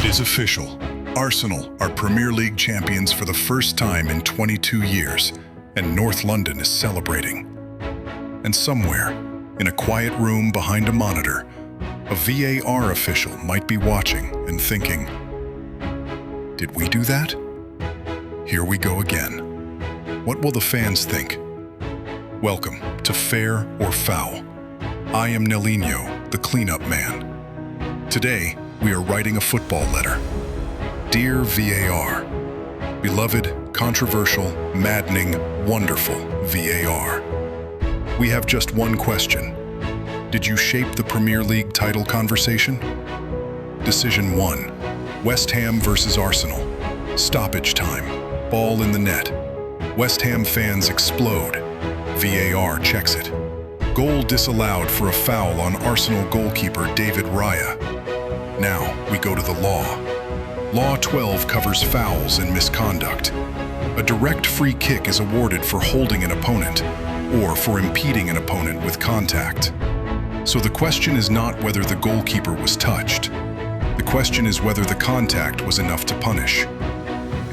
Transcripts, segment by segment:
is official. Arsenal are Premier League champions for the first time in 22 years, and North London is celebrating. And somewhere, in a quiet room behind a monitor, a VAR official might be watching and thinking, "Did we do that? Here we go again. What will the fans think?" Welcome to Fair or Foul. I am Nelinho, the cleanup man. Today, we are writing a football letter. Dear VAR, beloved, controversial, maddening, wonderful VAR. We have just one question. Did you shape the Premier League title conversation? Decision 1. West Ham versus Arsenal. Stoppage time. Ball in the net. West Ham fans explode. VAR checks it. Goal disallowed for a foul on Arsenal goalkeeper David Raya. Now we go to the law. Law 12 covers fouls and misconduct. A direct free kick is awarded for holding an opponent or for impeding an opponent with contact. So the question is not whether the goalkeeper was touched. The question is whether the contact was enough to punish.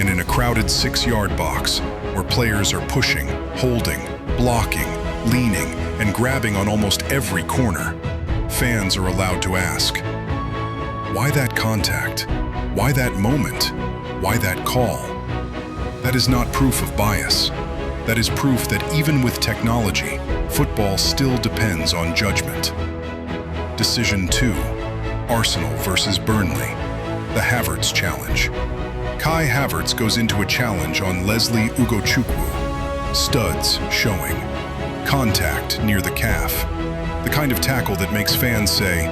And in a crowded 6-yard box, where players are pushing, holding, blocking, leaning, and grabbing on almost every corner, fans are allowed to ask, why that contact? Why that moment? Why that call? That is not proof of bias. That is proof that even with technology, football still depends on judgment. Decision 2. Arsenal versus Burnley. The Havertz Challenge. Kai Havertz goes into a challenge on Leslie Ugochukwu. Studs showing. Contact near the calf. The kind of tackle that makes fans say,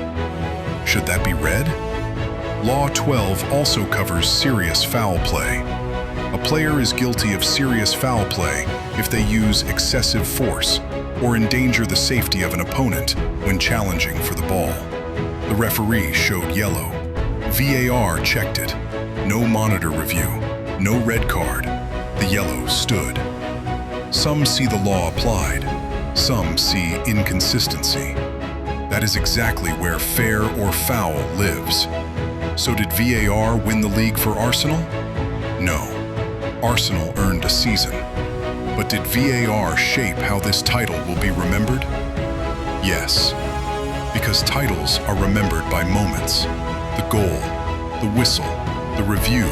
should that be red? Law 12 also covers serious foul play. A player is guilty of serious foul play if they use excessive force or endanger the safety of an opponent when challenging for the ball. The referee showed yellow. VAR checked it. No monitor review. No red card. The yellow stood. Some see the law applied. Some see inconsistency. That is exactly where fair or foul lives. So did VAR win the league for Arsenal? No. Arsenal earned a season. But did VAR shape how this title will be remembered? Yes. Because titles are remembered by moments. The goal, the whistle, the review,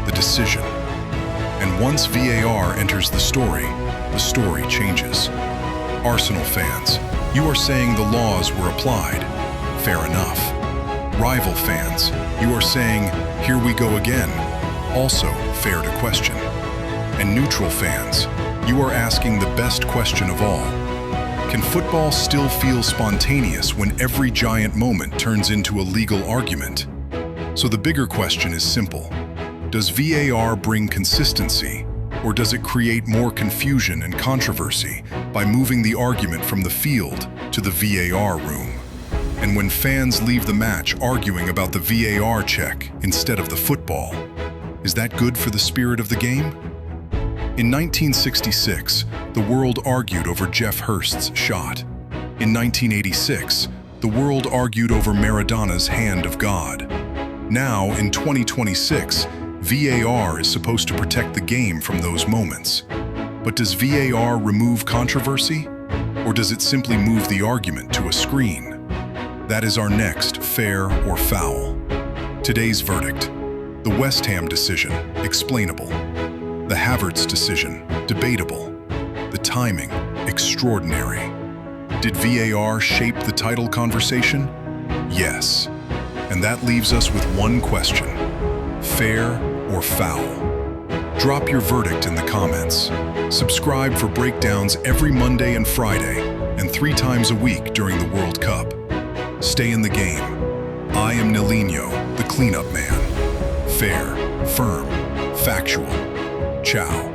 the decision. And once VAR enters the story changes. Arsenal fans, you are saying the laws were applied. Fair enough. Rival fans, you are saying, here we go again. Also fair to question. And neutral fans, you are asking the best question of all. Can football still feel spontaneous when every giant moment turns into a legal argument? So the bigger question is simple. Does VAR bring consistency, or does it create more confusion and controversy by moving the argument from the field to the VAR room? And when fans leave the match arguing about the VAR check instead of the football, is that good for the spirit of the game? In 1966, the world argued over Jeff Hurst's shot. In 1986, the world argued over Maradona's hand of God. Now, in 2026, VAR is supposed to protect the game from those moments. But does VAR remove controversy? Or does it simply move the argument to a screen? That is our next fair or foul. Today's verdict: the West Ham decision, explainable. The Havertz decision, debatable. The timing, extraordinary. Did VAR shape the title conversation? Yes. And that leaves us with one question: fair or foul? Drop your verdict in the comments. Subscribe for breakdowns every Monday and Friday, and 3 times a week during the World Cup. Stay in the game. I am Nelinho, the cleanup man. Fair, firm, factual. Ciao.